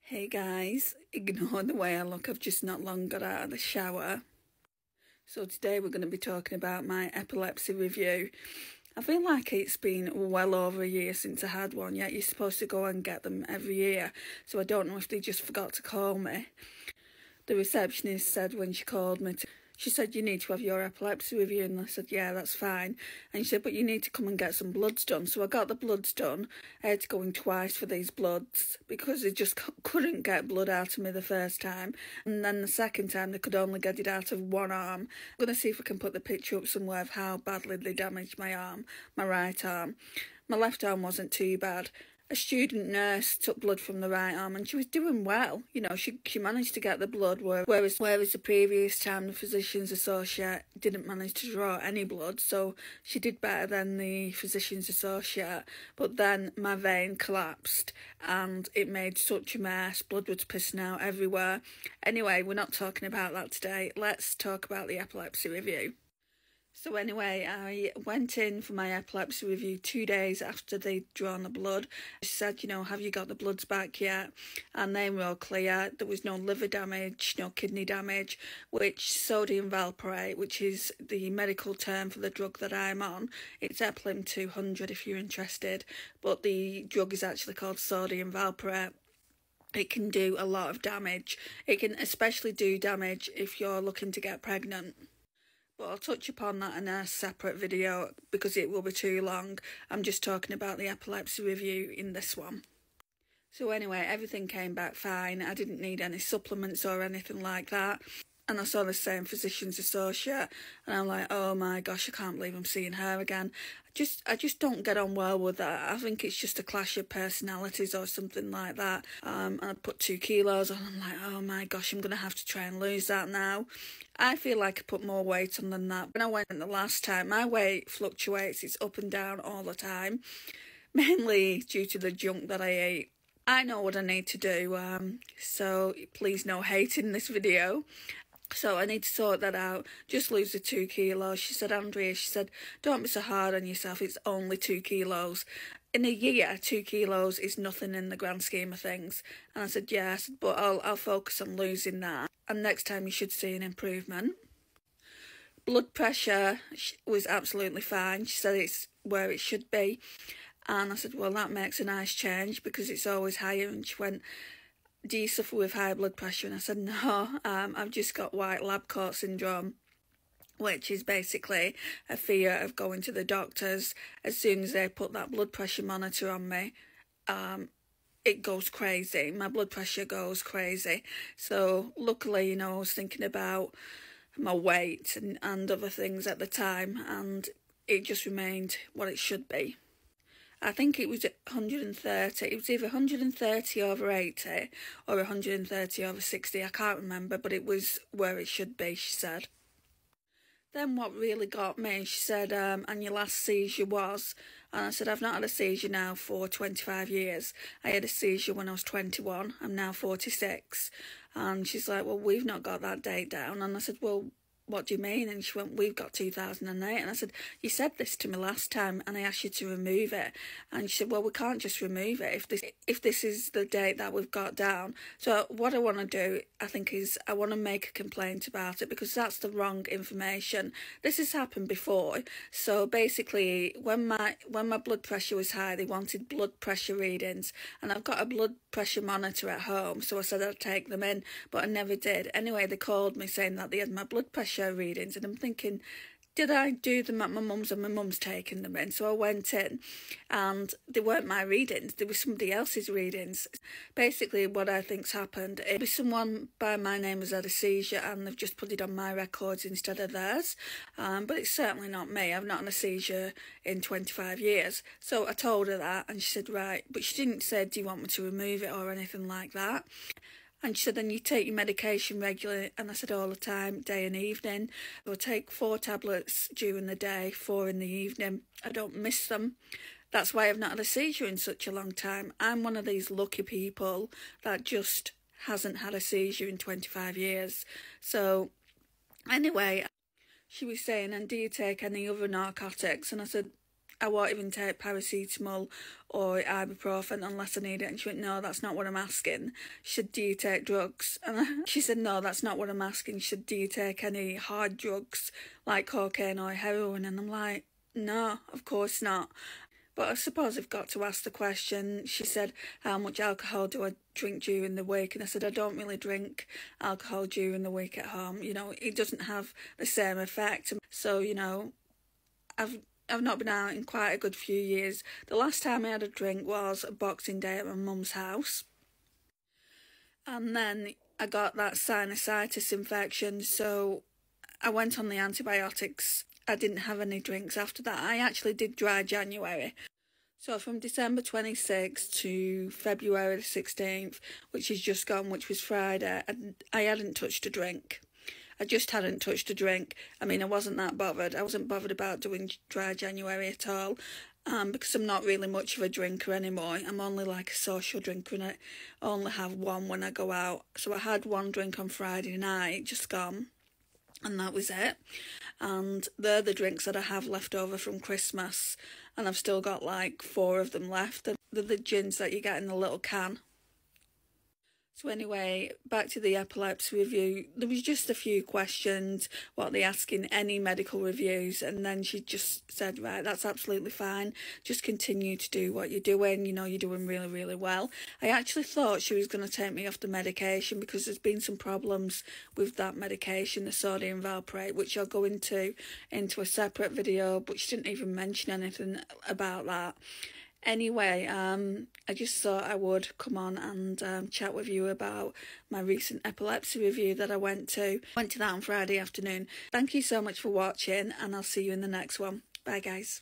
Hey guys, ignore the way I look, I've just not long got out of the shower. So today we're going to be talking about my epilepsy review. I feel like it's been well over a year since I had one, yet you're supposed to go and get them every year. So I don't know if they just forgot to call me. The receptionist said when she called me, she said, you need to have your epilepsy review, and I said, yeah, that's fine. And she said, but you need to come and get some bloods done. So I got the bloods done. I had to go in twice for these bloods because they just couldn't get blood out of me the first time. And then the second time, they could only get it out of one arm. I'm going to see if I can put the picture up somewhere of how badly they damaged my arm, my right arm. My left arm wasn't too bad. A student nurse took blood from the right arm and she was doing well. You know, she managed to get the blood, whereas the previous time the physician's associate didn't manage to draw any blood, so she did better than the physician's associate. But then my vein collapsed and it made such a mess. Blood was pissing out everywhere. Anyway, we're not talking about that today. Let's talk about the epilepsy review. So anyway, I went in for my epilepsy review 2 days after they'd drawn the blood. She said, you know, have you got the bloods back yet? And they were all clear. There was no liver damage, no kidney damage, which sodium valproate, which is the medical term for the drug that I'm on. It's Eplim 200 if you're interested, but the drug is actually called sodium valproate. It can do a lot of damage. It can especially do damage if you're looking to get pregnant. But I'll touch upon that in a separate video because it will be too long. I'm just talking about the epilepsy review in this one. So anyway, everything came back fine. I didn't need any supplements or anything like that. And I saw the same physician's associate and I'm like, oh my gosh, I can't believe I'm seeing her again. I just don't get on well with that. I think it's just a clash of personalities or something like that. And I put 2 kilos on. I'm like, oh my gosh, I'm going to have to try and lose that now. I feel like I put more weight on than that. When I went the last time, my weight fluctuates. It's up and down all the time, mainly due to the junk that I ate. I know what I need to do, so please no hate in this video. So I need to sort that out, just lose the 2 kilos. She said, Andrea, she said, don't be so hard on yourself, it's only 2 kilos. In a year, 2 kilos is nothing in the grand scheme of things. And I said, yes, but I'll focus on losing that. And next time you should see an improvement. Blood pressure was absolutely fine. She said it's where it should be. And I said, well, that makes a nice change because it's always higher. And she went, do you suffer with high blood pressure? And I said, no, I've just got white lab coat syndrome, which is basically a fear of going to the doctors. As soon as they put that blood pressure monitor on me, it goes crazy. My blood pressure goes crazy. So luckily, you know, I was thinking about my weight and other things at the time, and it just remained what it should be. I think it was 130. It was either 130 over 80 or 130 over 60. I can't remember, but it was where it should be, she said. Then what really got me, she said, and your last seizure was? And I said, I've not had a seizure now for 25 years. I had a seizure when I was 21. I'm now 46. And she's like, well, we've not got that date down. And I said, well, what do you mean? And she went, we've got 2008. And I said, you said this to me last time and I asked you to remove it. And she said, well, we can't just remove it if this is the date that we've got down. So what I want to do, I think, is I want to make a complaint about it because that's the wrong information. This has happened before. So basically, when my blood pressure was high, they wanted blood pressure readings. And I've got a blood pressure monitor at home, so I said I'd take them in, but I never did. Anyway, they called me saying that they had my blood pressure readings, and I'm thinking, did I do them at my mum's and my mum's taking them in? So I went in and they weren't my readings, they were somebody else's readings. Basically what I think's happened, it was someone by my name has had a seizure and they've just put it on my records instead of theirs. But it's certainly not me. I've not had a seizure in 25 years. So I told her that and she said, right, but she didn't say, do you want me to remove it or anything like that? And she said, then you take your medication regularly. And I said, all the time, day and evening. I would take 4 tablets during the day, 4 in the evening. I don't miss them. That's why I've not had a seizure in such a long time. I'm one of these lucky people that just hasn't had a seizure in 25 years. So anyway, she was saying, and do you take any other narcotics? And I said, I won't even take paracetamol or ibuprofen unless I need it. And she went, no, that's not what I'm asking. She said, do you take drugs? And she said, no, that's not what I'm asking. She said, do you take any hard drugs like cocaine or heroin? And I'm like, no, of course not. But I suppose I've got to ask the question. She said, how much alcohol do I drink during the week? And I said, I don't really drink alcohol during the week at home. You know, it doesn't have the same effect. So, you know, I've not been out in quite a good few years. The last time I had a drink was a Boxing Day at my mum's house. And then I got that sinusitis infection, so I went on the antibiotics. I didn't have any drinks after that. I actually did dry January. So from December 26th to February 16th, which is just gone, which was Friday, I hadn't touched a drink. I just hadn't touched a drink. I mean, I wasn't that bothered. I wasn't bothered about doing dry January at all, because I'm not really much of a drinker anymore. I'm only like a social drinker, and I only have one when I go out. So I had one drink on Friday night, just gone, and that was it. And they're the drinks that I have left over from Christmas, and I've still got like 4 of them left. They're the gins that you get in the little can. So anyway, back to the epilepsy review. There was just a few questions, what they ask in any medical reviews, and then she just said, right, that's absolutely fine. Just continue to do what you're doing. You know, you're doing really, really well. I actually thought she was going to take me off the medication because there's been some problems with that medication, the sodium valproate, which I'll go into a separate video, but she didn't even mention anything about that. Anyway, I just thought I would come on and chat with you about my recent epilepsy review that I went to. Went to that on Friday afternoon. Thank you so much for watching, and I'll see you in the next one. Bye, guys.